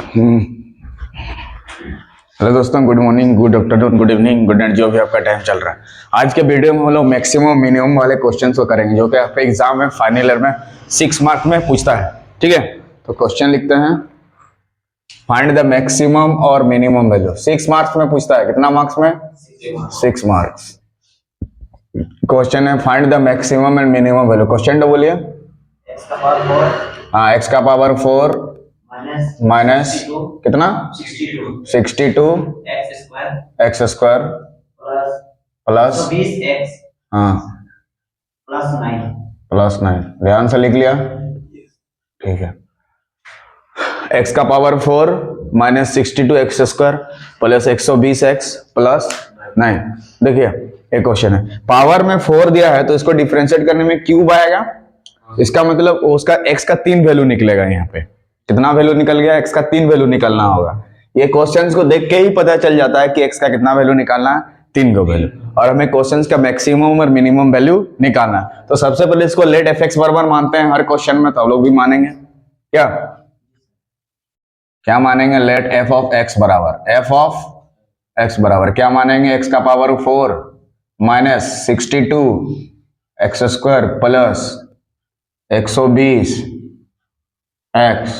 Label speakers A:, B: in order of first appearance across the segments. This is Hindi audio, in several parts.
A: हेलो दोस्तों, good morning, good afternoon, good evening, good night, जो भी आपका टाइम चल रहा है। आज के वीडियो में हम लोग मैक्सिमम मिनिमम वाले क्वेश्चंस को करेंगे जो कि आपके एग्जाम में फाइनल ईयर में 6 मार्क्स में पूछता है। ठीक है, तो क्वेश्चन लिखते हैं, फाइंड द मैक्सिमम और मिनिमम वैल्यू। 6 मार्क्स में पूछता है, कितना मार्क्स में? 6 मार्क्स। क्वेश्चन है find the maximum and minimum value. Question तो बोलिए। हाँ, एक्स का पावर 4 माइनस कितना? 62 एक्स स्क्वायर प्लस हाँ प्लस 9। ध्यान से लिख लिया? ठीक है। एक्स का power 4 minus 62 x square plus 120 x plus 9। देखिए एक क्वेश्चन है, पावर में 4 दिया है तो इसको डिफरेंशिएट करने में क्यूब आएगा। इसका मतलब उसका एक्स का 3 वैल्यू निकलेगा। यहाँ पे कितना वैल्यू निकल गया? एक्स का 3 वैल्यू निकलना होगा। ये क्वेश्चंस को देख के ही पता चल जाता है कि एक्स का कितना वैल्यू निकालना है, 3 का वैल्यू, और हमें क्वेश्चंस का मैक्सिमम और मिनिमम वैल्यू निकालना है। तो सबसे पहले इसको लेट एफ एक्स बराबर मानते हैं हर क्वेश्चन में, तो हम लोग भी मानेंगे। क्या क्या मानेंगे? लेट एफ ऑफ एक्स बराबर, एफ ऑफ एक्स बराबर क्या मानेंगे? एक्स का power 4 minus 62 x square plus 120 x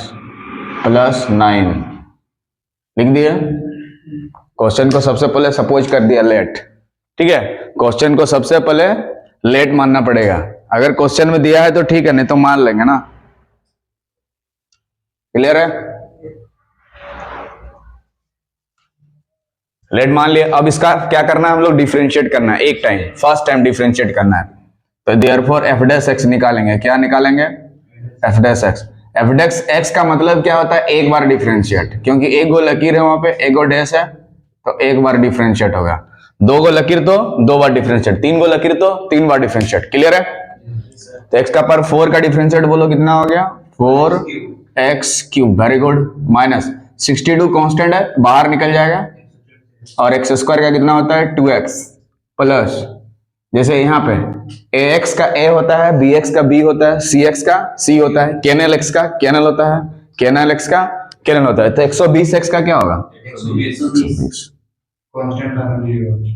A: plus 9। लिख दिया। क्वेश्चन को सबसे पहले सपोज कर दिया लेट। ठीक है, क्वेश्चन को सबसे पहले लेट मानना पड़ेगा। अगर क्वेश्चन में दिया है तो ठीक है, नहीं तो मान लेंगे ना। क्लियर है? लेट मान लिया। अब इसका क्या करना है? हम लोग डिफरेंशिएट करना है एक टाइम, फर्स्ट टाइम डिफरेंशिएट करना है। तो देयरफॉर एफ डैश एक्स निकालेंगे। क्या निकालेंगे? F dash x. F dash x का मतलब क्या होता है? एक बार डिफरेंशिएट, क्योंकि एक गो लकीर है वहां पे, एक गो डैश है तो एक बार डिफरेंशिएट होगा। 2 गो लकीर तो 2 बार डिफरेंशिएट, 3 गो लकीर तो 3 बार डिफरेंशिएट। क्लियर है? तो एक्स का पर 4 का डिफरेंशिएट बोलो कितना हो गया? 4x cube. Very good. Minus 62 constant है, बाहर निकल जाएगा, और एक्स स्क्वायर का कितना होता है? 2x प्लस, जैसे यहाँ पे ax का a होता है, bx का b होता है, cx का c होता है, kernel x का kernel होता है, kernel x का kernel होता है। तो 120x का क्या होगा? 120।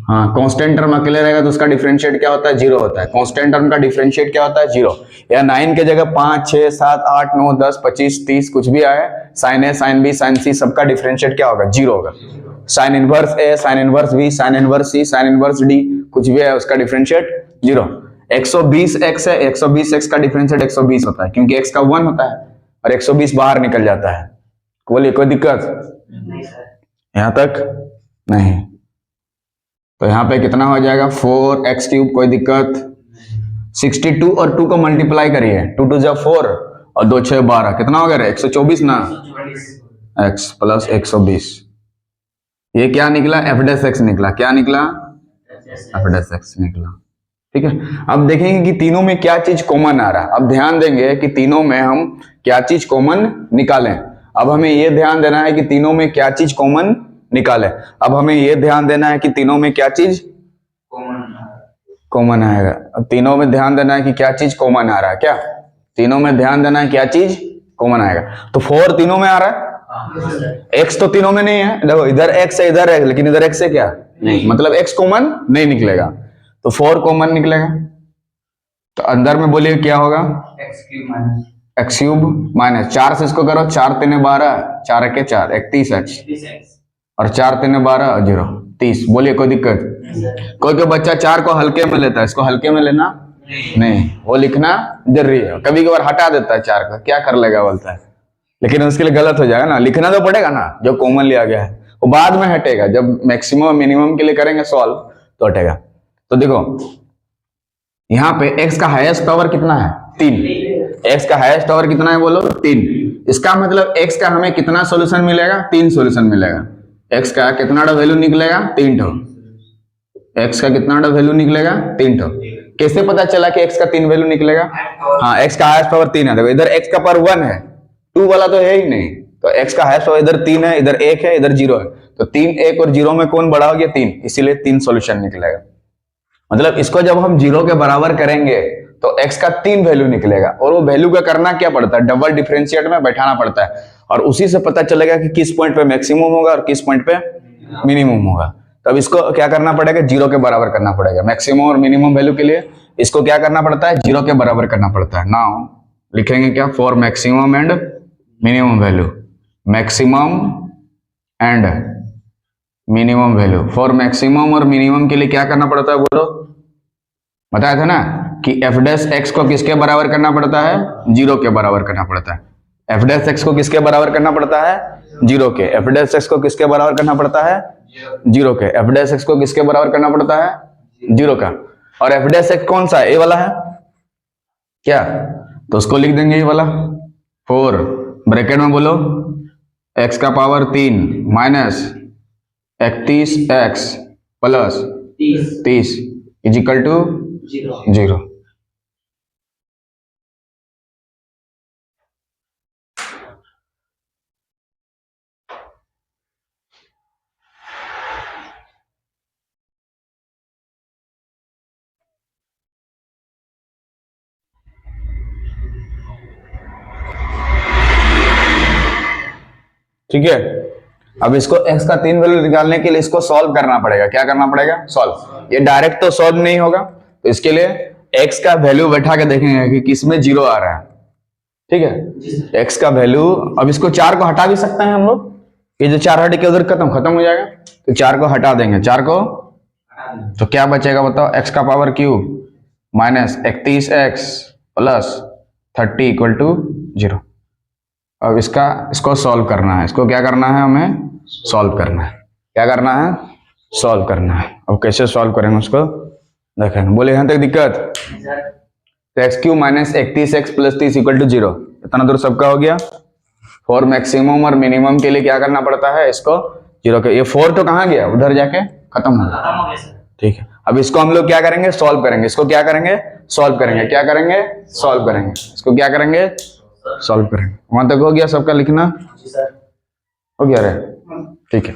A: हाँ, कांस्टेंट टर्म अकेले रहेगा तो उसका डिफरेंशिएट क्या होता है? 0 होता है। कांस्टेंट टर्म का डिफरेंशिएट क्या होता है? 0। या 9 के जगह 5, 6, 7, 8, 9, 10, 25, 30 कुछ भी आए, sine A, sine B, sine C, सबका डिफरेंशिएट क्या होगा? 0 होगा। Sine inverse A, sine inverse B, sine inverse C, sine inverse D, कुछ भी है उसका डिफरेंशिएट 0। 120x है, 120x का डिफरेंशिएट 120 होता है, क्योंकि x का 1 होता है और 120 बाहर निकल जाता है। बोलिए कोई दिक्कत? यहां तक नहीं। तो यहाँ पे कितना हो जाएगा? 4x cube. कोई दिक्कत? 62 और 2 को मल्टीप्लाई करिए, 2 2 जा 4 और 2 6 12, कितना हो गया? 124 ना, x प्लस 120। ये क्या निकला? एफ डैश एक्स निकला। क्या निकला? एफ डैश एक्स निकला। ठीक है, अब देखेंगे कि तीनों में क्या चीज कॉमन आ रहा है। अब ध्यान देंगे कि तीनों में हम क्या चीज कॉमन निकालें। अब हमें यह ध्यान देना है कि तीनों में क्या चीज कॉमन निकाले। अब हमें यह ध्यान देना है कि तीनों में क्या चीज कॉमन आएगा। अब तीनों में ध्यान देना है कि क्या चीज कॉमन आ रहा है। क्या तीनों में ध्यान देना है क्या चीज कॉमन आएगा? तो 4 तीनों में आ रहा है, x तो तीनों में नहीं है। देखो इधर x है, इधर है, लेकिन इधर x है क्या? नहीं, मतलब x कॉमन नहीं निकलेगा, तो 4 कॉमन निकलेगा। तो अंदर में बोलिए क्या होगा? x क्यूब माइनस 4 से इसको करो, 4 3 12, 4 1 4, 31x, और 4 3 12 0 30। बोलिए कोई दिक्कत? कोई बच्चा 4 को हल्के में लेता है, इसको हल्के में लेना नहीं, वो लिखना जरूरी है। कभी कभार हटा देता है 4 का, क्या कर लेगा बोलता है, लेकिन उसके लिए गलत हो जाएगा ना। लिखना तो पड़ेगा ना, जो कॉमन लिया गया है वो बाद में हटेगा, जब मैक्सिमम मिनिमम के लिए करेंगे सॉल्व तो हटेगा। तो देखो यहाँ पे x का हाईएस्ट पावर कितना है? 3। x का हाईएस्ट पावर कितना है बोलो? 3। इसका मतलब x का हमें कितना सॉल्यूशन मिलेगा? 3 सॉल्यूशन मिलेगा। x का कितना वैल्यू निकलेगा? 3 ठो। x का कितना वैल्यू निकलेगा? 3 ठो। कैसे पता चला कि x का 3 वैल्यू निकलेगा? हाँ, x का हाईएस्ट पावर 3 है। देखो इधर x का पावर 1 है, 2 वाला तो है ही नहीं, तो x का हाईएस्ट पावर इधर 3 है, इधर 1 है, इधर 0 है, तो 3 1 और 0 में कौन बड़ा हो गया? 3, इसीलिए 3 सॉल्यूशन निकलेगा। मतलब इसको जब हम 0 के बराबर करेंगे तो x का 3 वैल्यू निकलेगा, और वो वैल्यू का करना क्या पड़ता है, डबल डिफरेंशिएट में बैठाना पड़ता है, और उसी से पता चलेगा कि किस पॉइंट पे मैक्सिमम होगा और किस पॉइंट पे मिनिमम होगा। तब इसको क्या करना पड़ेगा, जीरो के बराबर करना पड़ेगा। मैक्सिमम और मिनिमम वैल्यू के लिए इसको क्या करना पड़ता है, जीरो के बराबर करना पड़ता है। नाउ लिखेंगे क्या, for maximum and minimum value, maximum and minimum value. For maximum और मिनिमम के लिए क्या करना पड़ता है बोलो, बताया था ना कि एफ डैश एक्स को किसके बराबर करना पड़ता है, जीरो के बराबर करना पड़ता है। एफ डैश एक्स को किसके बराबर करना पड़ता है, जीरो के। एफ डैश एक्स को किसके बराबर करना पड़ता है, जीरो के। एफ डैश एक्स को किसके बराबर करना पड़ता है, जीरो का। और एफ डैश एक्स कौन सा है, ए वाला है क्या, तो उसको लिख देंगे ये वाला, 4 ब्रैकेट में बोलो x का power 3 minus 31x plus 30 equal to 0। ठीक है, अब इसको x का 3 वैल्यू निकालने के लिए इसको सॉल्व करना पड़ेगा। क्या करना पड़ेगा, सॉल्व। ये डायरेक्ट तो सॉल्व नहीं होगा, तो इसके लिए x का वैल्यू बैठा के देखेंगे कि किसमें जीरो आ रहा है। ठीक है, x का वैल्यू, अब इसको 4 को हटा भी सकते हैं हम लोग, ये जो 4 हट के उधर खत्म हो जाएगा, तो 4 को हटा देंगे, 4 को, तो क्या बचेगा बताओ, x का power cube minus 31x plus 30 equal to 0। अब इसको सॉल्व करना है, इसको क्या करना है, हमें सॉल्व करना है। क्या करना है, सॉल्व करना है। अब कैसे सॉल्व करेंगे उसको देखें, बोले यहां तक दिक्कत, तो X cube minus 31x plus 30 equal to 0, इतना दूर सबका हो गया। फॉर मैक्सिमम और मिनिमम के लिए क्या करना पड़ता है, इसको 0 के, ये 4 तो कहाँ गया, उधर जाके खत्म हो गया। ठीक है, अब इसको हम लोग क्या करेंगे, सॉल्व करेंगे। इसको क्या करेंगे, सॉल्व करेंगे। क्या करेंगे, सॉल्व करेंगे। इसको क्या करेंगे, सॉल्व करेंगे। वहां तक हो गया सबका लिखना, हो गया रे, ठीक है।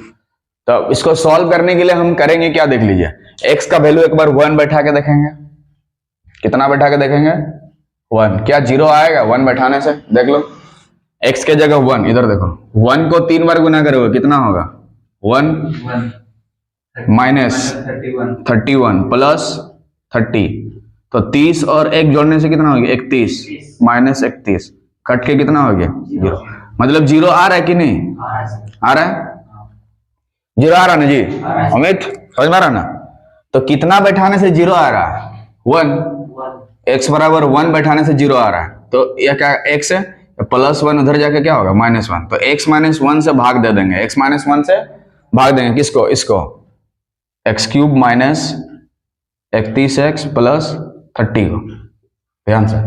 A: तो इसको सॉल्व करने के लिए हम करेंगे क्या, देख लीजिए, x का वैल्यू एक बार 1 बैठा के देखेंगे। कितना बैठा के देखेंगे, 1। क्या 0 आएगा 1 बैठाने से, देख लो, x के जगह 1, इधर देखो, 1 को 3 बार गुना करोगे कितना होगा, 1 माइनस 31 प्लस 30, तो 30 और 1 जोड़ने से कितना हो गया, 31 माइनस 31, कट के कितना हो गया, 0। मतलब 0 आ रहा है कि नहीं, आ रहा है, 0 आ रहा ना जी, अमित समझ में आ रहा ना। तो कितना बैठाने से 0 आ रहा है, 1, x बराबर 1 बैठाने से 0 आ रहा है, तो यह क्या x है, प्लस 1 उधर जाके क्या होगा, -1, तो x माइनस 1 से भाग दे देंगे, x माइनस 1 से भाग देंगे किसको, इसको, x cube minus 31x plus 30 को। ध्यान से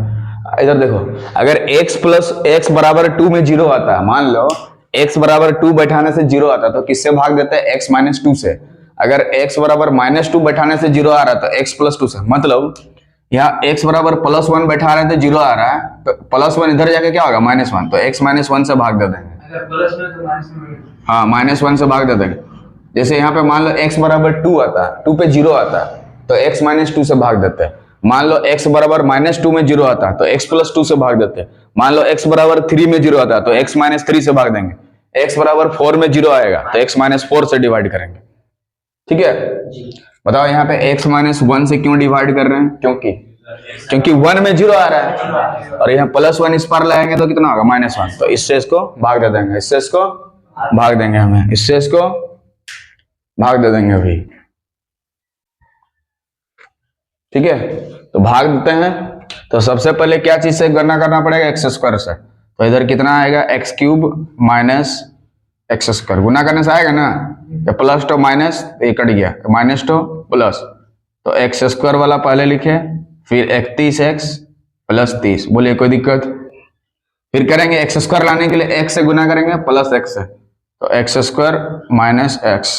A: इधर देखो, अगर x प्लस x बराबर 2 में 0 आता है, मान लो x बराबर 2 बैठाने से 0 आता है, तो किससे भाग देते हैं, x माइनस 2 से। अगर x बराबर -2 बैठाने से 0 आ रहा है तो x प्लस 2 से, मतलब यहाँ x बराबर +1 बैठा रहे हैं तो 0 आ रहा है, तो +1 इधर जाके क्या होगा, -1, तो x -1 से भाग दे देंगे। हाँ, -1 से भाग दे देंगे। जैसे यहाँ पे मान लो x बराबर 2 आता है, 2 पे 0 आता है, तो x माइनस 2 से भाग देते हैं। मान लो x बराबर -2 में 0 आता है, तो x प्लस 2 से भाग देते हैं। मान लो x बराबर 3 में 0 आता है, तो x माइनस 3 से भाग देंगे। x बराबर 4 में 0 आएगा, तो x माइनस 4 से डिवाइड करेंगे। ठीक है, बताओ यहाँ पे x माइनस 1 से क्यों डिवाइड कर रहे हैं, क्योंकि 1 में 0 आ रहा है, और यहाँ +1 इस पर लाएंगे तो कितना होगा, -1, तो इससे इसको भाग दे देंगे, इससे इसको भाग देंगे, हमें इससे इसको भाग दे देंगे अभी। ठीक है, तो भाग देते हैं, तो सबसे पहले क्या चीज से गणना करना पड़ेगा, x² से। तो इधर कितना आएगा, x क्यूब माइनस x², गुना करने से आएगा ना, या प्लस तो माइनस, ये कट गया, माइनस तो प्लस, तो x² वाला पहले लिखे, फिर 31x प्लस 30, बोलिए कोई दिक्कत। फिर करेंगे x² लाने के लिए x से गुना करेंगे प्लस x से, तो x² minus x,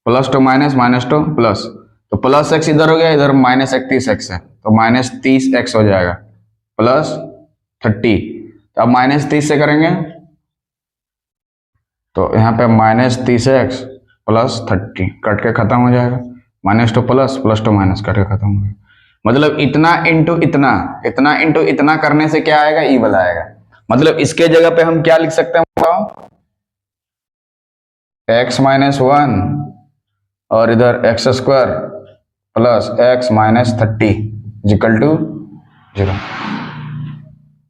A: plus two minus two plus, तो प्लस x इधर हो गया, इधर -31x है, तो -30x हो जाएगा, प्लस 30, तो अब -30 से करेंगे, तो यहाँ पे -30x प्लस 30 कट के खत्म हो जाएगा, -2 प्लस टू माइनस कट के खत्म हो गया, मतलब इतना इंटू इतना, इतना इंटू इतना करने से क्या आएगा, ई वाला आएगा। मतलब इसके जगह पे हम क्या लिख सकते हैं बताओ, x माइनस 1 और इधर X square plus X minus 30 equal to 0।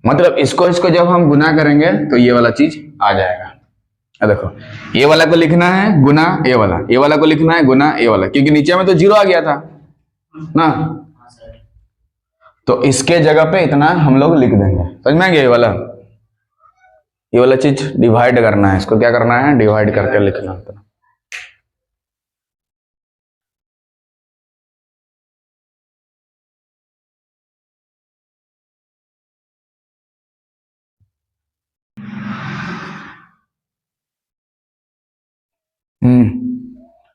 A: मतलब इसको इसको जब हम गुना करेंगे तो ये वाला चीज आ जाएगा। देखो ये वाला को लिखना है गुना ये वाला को लिखना है गुना ये वाला, क्योंकि नीचे में तो 0 आ गया था ना, तो इसके जगह पे इतना हम लोग लिख देंगे। समझ में आ गया? ये वाला चीज डिवाइड करना है, इसको क्या करना है, डिवाइड करके लिखना है।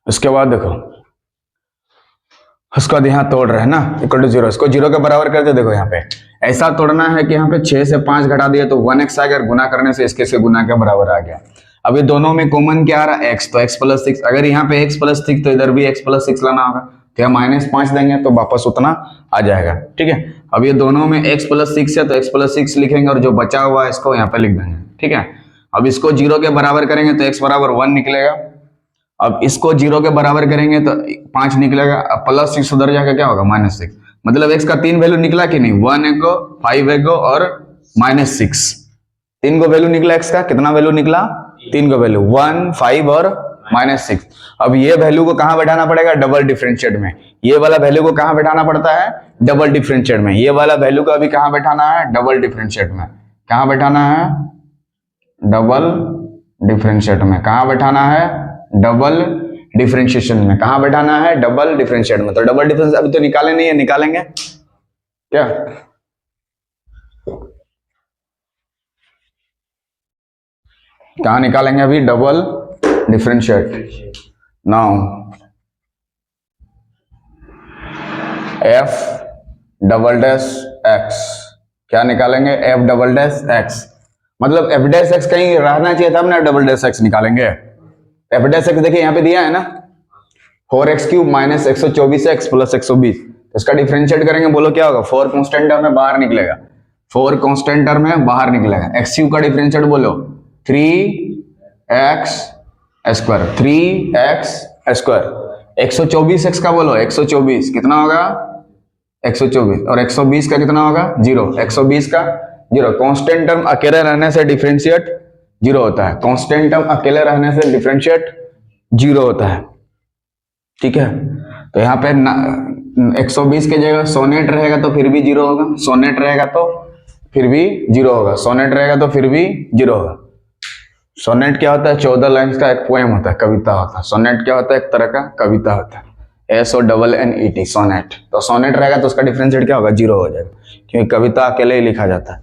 A: उसके बाद देखो उसका यहाँ तोड़ रहे हैं ना, इक्वल टू 0, इसको 0 के बराबर करते। देखो यहाँ पे ऐसा तोड़ना है कि यहाँ पे 6 से 5 घटा दिया तो 1x आ गया, गुना करने से इसके से गुना के बराबर आ गया। अब ये दोनों में कॉमन क्या आ रहा है, x, तो x प्लस 6। अगर यहाँ पे x प्लस 6 तो इधर भी x प्लस 6 लाना होगा, तो यहाँ -5 देंगे तो वापस उतना आ जाएगा। ठीक है, अब ये दोनों में x प्लस 6 है तो x प्लस 6 लिखेंगे और जो बचा हुआ है इसको यहाँ पे लिख देंगे। ठीक है, अब इसको 0 के बराबर करेंगे तो x बराबर 1 निकलेगा। अब इसको 0 के बराबर करेंगे तो 5 निकलेगा, अब प्लस 6 उधर जाकर क्या होगा, -6। मतलब x का 3 वैल्यू निकला कि नहीं, 1 एगो 5 एगो और -6, 3 गो वैल्यू निकला। x का कितना वैल्यू निकला, 3 गो वैल्यू, 1, 5 और -6। अब ये वैल्यू को कहां बैठाना पड़ेगा, डबल डिफरेंशिएट में। ये वाला वैल्यू को कहां बैठाना पड़ता है, डबल डिफरेंशिएट में। ये वाला वैल्यू को अभी कहां बैठाना है, डबल डिफरेंशिएट में। कहां बैठाना है, डबल डिफरेंशिएट में। कहां बैठाना है, डबल डिफरेंशिएशन में। कहां बैठाना है, डबल डिफरेंशिएट में। तो डबल डिफरेंस अभी तो निकाले नहीं है, निकालेंगे क्या, कहां निकालेंगे अभी, double differentiate. Now F double dash x, क्या निकालेंगे, एफ डबल डैश एक्स। मतलब एफ डैश एक्स कहीं रहना चाहिए तब ना डबल डैश एक्स निकालेंगे। एफ डैश एक्स देखिए यहाँ पे दिया है ना, 4x³ माइनस 124x प्लस 120। तो इसका डिफरेंशिएट करेंगे, बोलो क्या होगा, 4 कांस्टेंट टर्म में बाहर निकलेगा, 4 कांस्टेंट टर्म में बाहर निकलेगा। x³ का डिफरेंशिएट बोलो 3x square, 3x square. 124x का बोलो 124 कितना होगा, 124, और 120 का कितना होगा, 0। 120 का 0। कांस्टेंट टर्म अकेले रहने से डिफरेंशिएट 0 होता है, कांस्टेंट टर्म अकेले रहने से डिफरेंशिएट 0 होता है। ठीक है, तो यहाँ पे 120 के जगह सोनेट रहेगा तो फिर भी 0 होगा, सोनेट रहेगा तो फिर भी 0 होगा, सोनेट रहेगा तो फिर भी 0 होगा। सोनेट क्या होता है, 14 लाइन्स का एक पोएम होता है, कविता होता है। सोनेट क्या होता है, एक तरह का कविता होता है, SONNET, सोनेट। तो सोनेट रहेगा तो उसका डिफरेंशिएट क्या होगा, 0 हो जाएगा, क्योंकि कविता अकेले ही लिखा जाता है।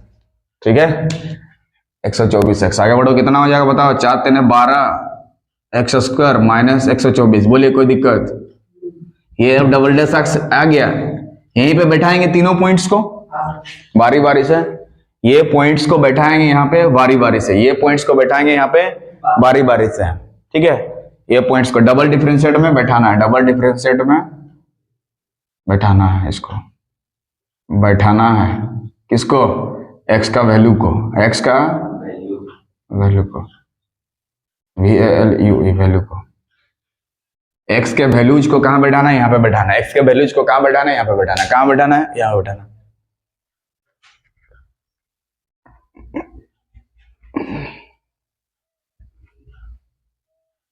A: ठीक है, 124x। आगे बढ़ो, कितना हो जाएगा बताओ, 4 3 12 x स्क्वायर माइनस 124। बोलिए कोई दिक्कत, ये डबल डैश एक्स आ गया। यहीं पे बैठाएंगे तीनों पॉइंट्स को बारी बारी से, ये पॉइंट्स को बैठाएंगे यहाँ पे बारी बारी से, ये पॉइंट्स को बैठाएंगे यहाँ पे बारी बारी से। ठीक है, ये पॉइंट्स को डबल डिफरेंशिएट में बैठाना है, डबल डिफरेंशिएट में बैठाना है, इसको बैठाना है किसको, x का वैल्यू को, x का वैल्यू को, VALU वैल्यू को। x के वैल्यूज को कहां बैठाना है, यहाँ पे बैठाना है। x के वैल्यूज को कहां बैठाना है, यहाँ पे बैठाना है। कहां बैठाना है, यहाँ बैठाना।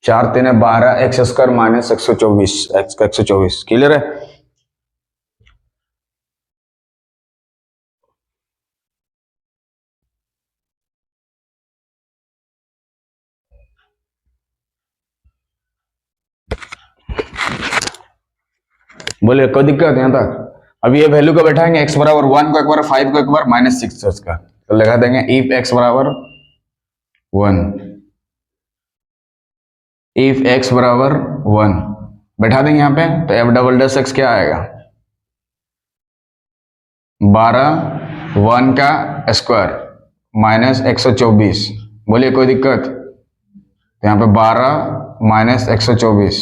A: 4 3 12 x स्क्वायर माइनस 124, x का 124। क्लियर है, बोलिए कोई दिक्कत यहाँ तक। अब ये वैल्यू को बैठाएंगे, x बराबर 1 को एक बार, 5 को एक बार, -6 उसका, तो लगा देंगे इफ x बराबर 1, इफ x बराबर 1 बैठा देंगे यहाँ पे, तो f डबल डैश x क्या आएगा, 12 1 का स्क्वायर माइनस 124। बोलिए कोई दिक्कत, तो यहाँ पे 12 माइनस 124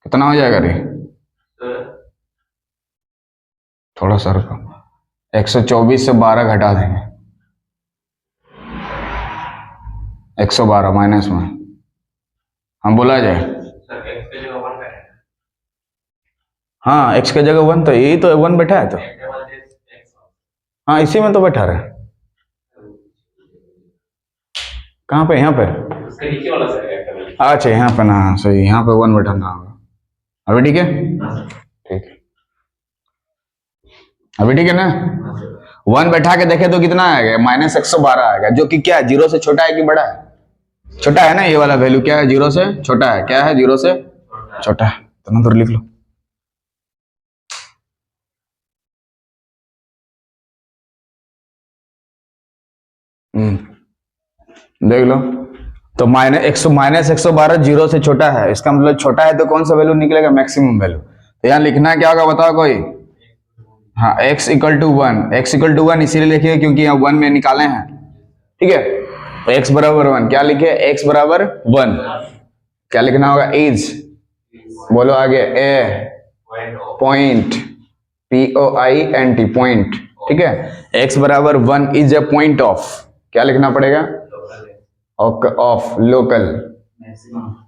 A: कितना हो जाएगा रे, थोड़ा सा रुको, 124 से 12 घटा देंगे, 112 माइनस में हम बोला जाए। हाँ x के जगह 1, तो यही तो 1 बैठा है, तो हाँ इसी में तो बैठा रहे। कहाँ पे? यहाँ पे, अच्छा यहाँ पे ना, सही, यहाँ पे 1 बैठाना होगा। अभी ठीक है? ठीक है, अभी ठीक है ना? 1 बैठा के देखे तो कितना आएगा? -112 आएगा, जो कि क्या है, 0 से छोटा है कि बड़ा है? छोटा है ना। ये वाला वैल्यू क्या है? 0 से छोटा है। क्या है? 0 से छोटा है। तो ना लिख लो। देख लो, तो -112 0 से छोटा है, इसका मतलब छोटा है तो कौन सा वैल्यू निकलेगा? Maximum value. तो यहाँ लिखना क्या होगा बताओ कोई? हाँ, x = 1, x = 1 इसीलिए लिखिए क्योंकि यहाँ 1 में निकाले हैं, ठीक है। तो x = 1, क्या लिखे? x = 1, क्या लिखना होगा? इज, बोलो आगे, ए पॉइंट, POINT पॉइंट, ठीक है। x = 1 is a point of, क्या लिखना पड़ेगा? Of local,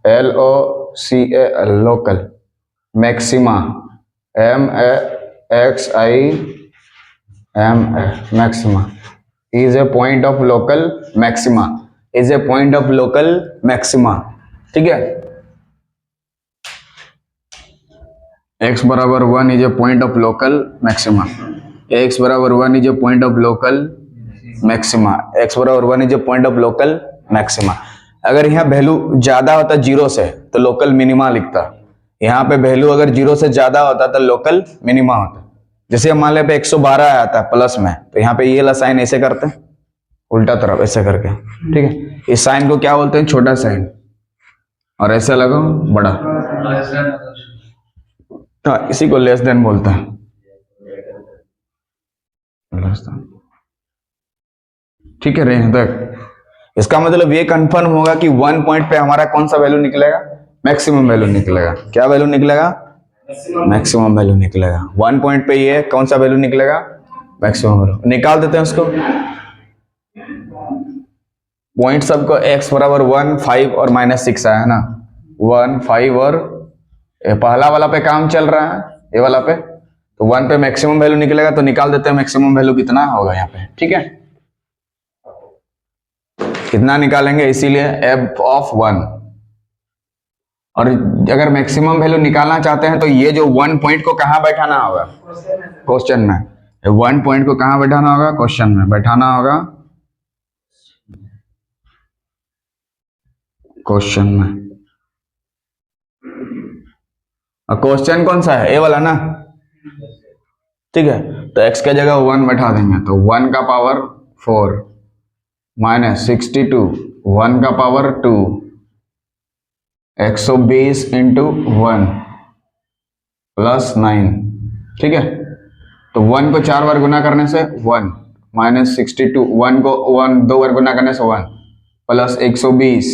A: LOCAL local, maxima, MAXIMA maxima, is a point of local maxima, is a point of local maxima, ठीक है। x = 1 is a point of local maxima, x = 1 is a point of local maxima, x = 1 is a point of local maxima. अगर यहाँ वैल्यू ज्यादा होता 0 से तो लोकल मिनिमा लिखता, यहाँ पे वैल्यू अगर 0 से ज्यादा होता तो लोकल मिनिमा होता। जैसे मान ले पे 112 आता है प्लस में, तो यहाँ पे ये वाला साइन ऐसे करते हैं, उल्टा तरफ ऐसे करके, ठीक है। इस साइन को क्या बोलते हैं? छोटा साइन, और ऐसे लगाओ बड़ा, तो इसी को लेस देन बोलते हैं, ठीक है। रहे तक इसका मतलब ये कंफर्म होगा कि 1 पॉइंट पे हमारा कौन सा वैल्यू निकलेगा? मैक्सिमम वैल्यू निकलेगा। क्या वैल्यू निकलेगा? मैक्सिमम वैल्यू निकलेगा। 1 पॉइंट पे ये कौन सा वैल्यू निकलेगा? Maximum value. निकाल देते हैं उसको। पॉइंट सबको x = 1, 5 और -6 आया है ना, 1, 5 और पहला वाला पे काम चल रहा है, ये वाला पे, तो 1 पे मैक्सिमम वैल्यू निकलेगा, तो निकाल देते हैं मैक्सिमम वैल्यू कितना होगा यहाँ पे, ठीक है। कितना निकालेंगे? इसीलिए f(1), और अगर मैक्सिमम वैल्यू निकालना चाहते हैं तो ये जो 1 पॉइंट को कहाँ बैठाना होगा? क्वेश्चन में। 1 पॉइंट को कहाँ बैठाना होगा? क्वेश्चन में बैठाना होगा, क्वेश्चन में। और क्वेश्चन कौन सा है? ए वाला ना, ठीक है। तो x के जगह 1 बैठा देंगे, तो 1 का पावर 4 -62, 1 का पावर 2, 120 × 1 + 9, ठीक है। तो 1 को 4 बार गुना करने से 1 -62, 1 को 2 बार गुना करने से 1 + 120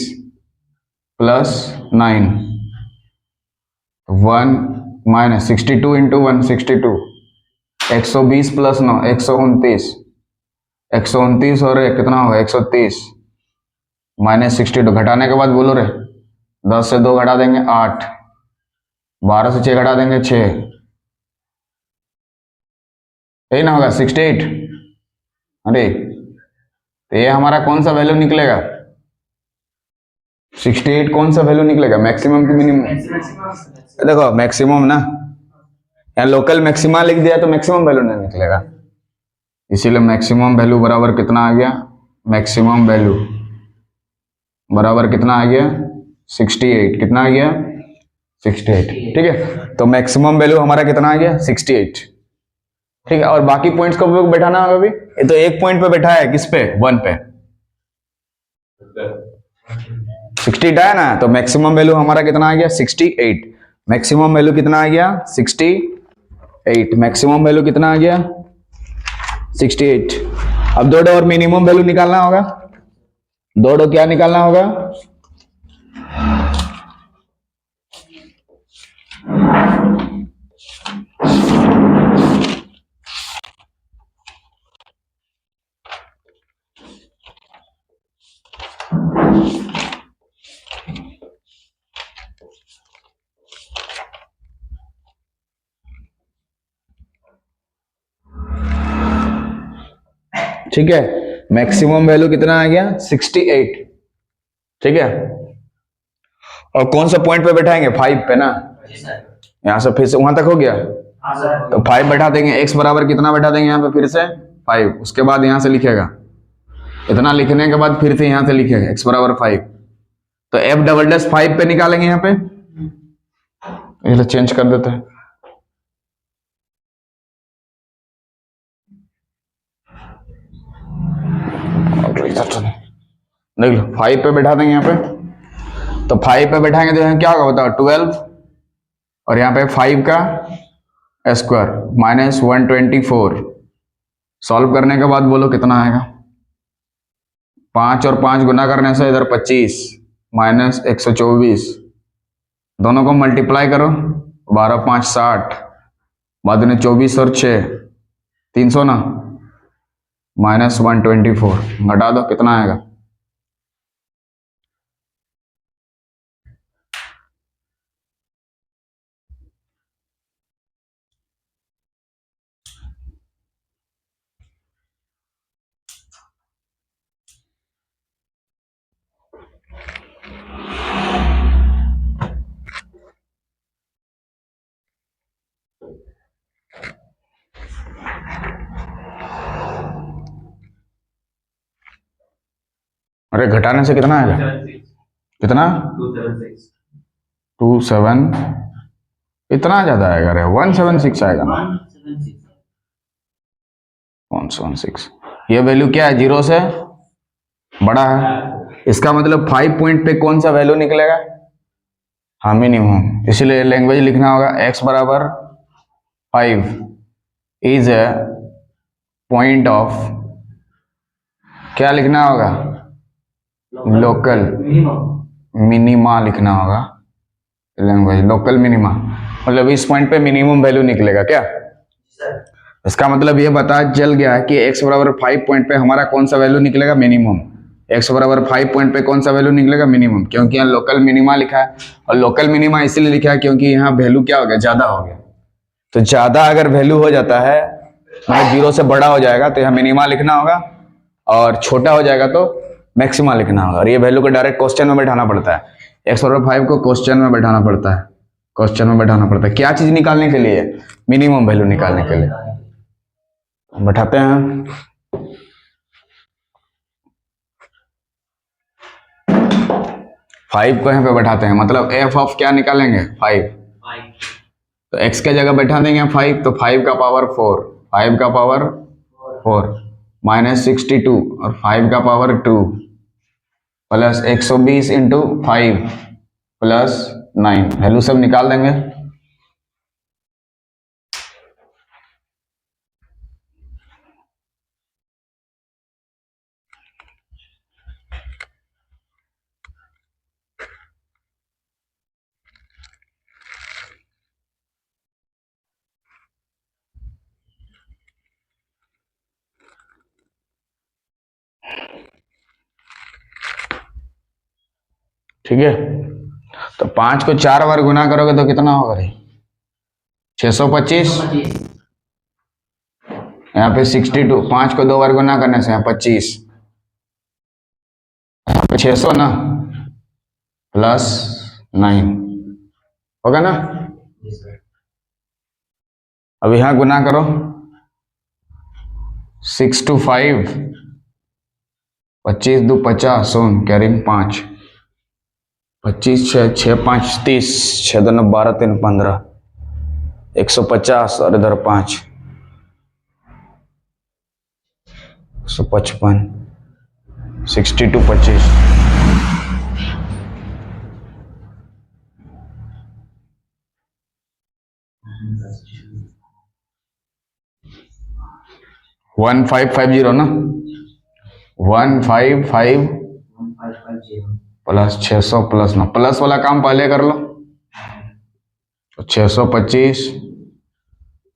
A: + 9, 1 -62 × 1 62, 120 + 9 129, 129 और कितना होगा? 130 -62 घटाने के बाद बोलो रे, 10 से 2 घटा देंगे 8, 12 से 6 घटा देंगे 6, यही ना होगा 68। अरे तो ये हमारा कौन सा वैल्यू निकलेगा? 68 कौन सा वैल्यू निकलेगा? मैक्सिमम की मिनिमम? देखो मैक्सिमम ना, यहाँ लोकल मैक्सिमा लिख दिया तो मैक्सिमम वैल्यू नहीं निकलेगा, इसीलिए मैक्सिमम वैल्यू बराबर कितना आ गया? मैक्सिमम वैल्यू बराबर कितना आ गया? 68। कितना आ गया? 68, ठीक है। तो मैक्सिमम वैल्यू हमारा कितना आ गया? 68, ठीक है। और बाकी पॉइंट्स को भी बैठाना होगा अभी, ये तो एक पॉइंट पे बैठा है, किस पे? 1 पे 68 आया ना, तो मैक्सिमम वैल्यू हमारा कितना आ गया? 68। मैक्सिमम वैल्यू कितना आ गया? 68। मैक्सिमम वैल्यू कितना आ गया? 68। अब दो और मिनिमम वैल्यू निकालना होगा, दो क्या निकालना होगा? ठीक है, मैक्सिमम वैल्यू कितना आ गया 68। ठीक है, और कौन सा पॉइंट पे बैठाएंगे 5 पे ना, यहाँ से फिर से वहां तक हो गया, तो 5 बैठा देंगे, x बराबर कितना बैठा देंगे यहाँ पे फिर से 5। उसके बाद यहाँ से लिखेगा, इतना लिखने के बाद फिर से यहाँ से लिखेगा x बराबर 5, तो f डबल डैश 5 पे निकालेंगे यहाँ पे, ये चेंज कर देते हैं। देख लो 5 पे बैठा देंगे यहाँ पे, तो 5 पे बैठाएंगे तो यहाँ क्या होगा बताओ 12, और यहाँ पे 5 का स्क्वायर माइनस 124। सॉल्व करने के बाद बोलो कितना आएगा, 5 और 5 गुना करने से इधर 25 माइनस 124, दोनों को मल्टीप्लाई करो, 12 5 60, बाद में 24 और 6 300 ना, माइनस 124 घटा दो कितना आएगा, अरे घटाने से कितना आएगा, कितना 27, इतना ज्यादा आएगा, अरे 176 आएगा ना, 176। ये वैल्यू क्या है, 0 से बड़ा है, इसका मतलब 5 पॉइंट पे कौन सा वैल्यू निकलेगा, हाँ मिनिमम, इसलिए लैंग्वेज लिखना होगा x बराबर 5 इज ए पॉइंट ऑफ, क्या लिखना होगा, लोकल मिनिमा लिखना होगा, लैंग्वेज लोकल मिनिमा, मतलब इस पॉइंट पे मिनिमम वैल्यू निकलेगा क्या, इसका मतलब ये पता चल गया है कि x बराबर 5 पॉइंट पे हमारा कौन सा वैल्यू निकलेगा, मिनिमम। x बराबर 5 पॉइंट पे कौन सा वैल्यू निकलेगा, मिनिमम, क्योंकि यहाँ लोकल मिनिमा लिखा है, और लोकल मिनिमा इसीलिए लिखा है क्योंकि यहाँ वैल्यू क्या हो गया, ज्यादा हो गया, तो ज्यादा अगर वैल्यू हो जाता है मतलब 0 से बड़ा हो जाएगा तो यहाँ मिनिमा लिखना होगा, और छोटा हो जाएगा तो मैक्सिमा लिखना होगा, और ये वैल्यू को डायरेक्ट क्वेश्चन में बैठाना पड़ता है, x बराबर 5 को क्वेश्चन में बैठाना पड़ता है, क्वेश्चन में बैठाना पड़ता है, क्या चीज निकालने के लिए, मिनिमम वैल्यू निकालने के लिए, बैठाते हैं। फाइव को यहाँ पे बैठाते हैं, मतलब एफ ऑफ क्या निकालेंगे 5, तो x के जगह बैठा देंगे 5, तो 5 का पावर 4, 5 का पावर 4 माइनस 62 और 5 का power 2 plus 120 into 5 plus 9, value सब निकाल देंगे। ठीक है, तो 5 को 4 बार गुना करोगे तो कितना होगा रे, 625, यहाँ पे 62, 5 को 2 बार गुना करने से यहाँ 25, 600 ना प्लस 9 होगा ना, अब यहाँ गुना करो, 6 to 5, 25 2 50, सोन कैरिंग 5, 25 6 6 5 30, 6 2 12 3 15, 150 और इधर 5, 155, 62 25, वन 550 ना, 155 प्लस 600 प्लस 9, प्लस वाला काम पहले कर लो, तो 625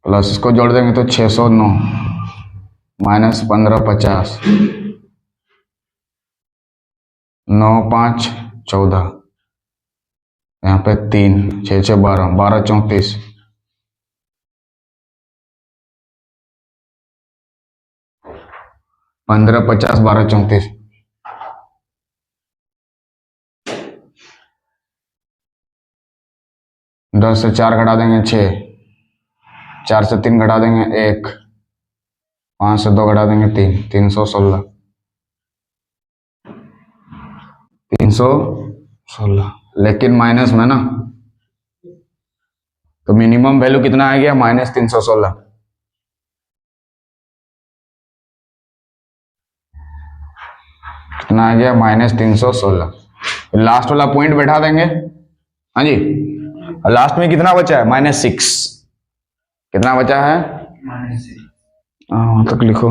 A: प्लस इसको जोड़ देंगे तो 609 माइनस 1550, 9 5 14, यहाँ पे 3 6 6 12, 12 34, 15 50, 12 34, 10 से 4 घटा देंगे 6, 4 से 3 घटा देंगे 1, 5 से 2 घटा देंगे 3, 316, 316, लेकिन माइनस में ना, तो मिनिमम वैल्यू कितना आ गया, -316। कितना आ गया, -316। लास्ट वाला पॉइंट बैठा देंगे। हाँ जी, लास्ट में कितना बचा है, -6। कितना बचा है, -6 तक लिखो।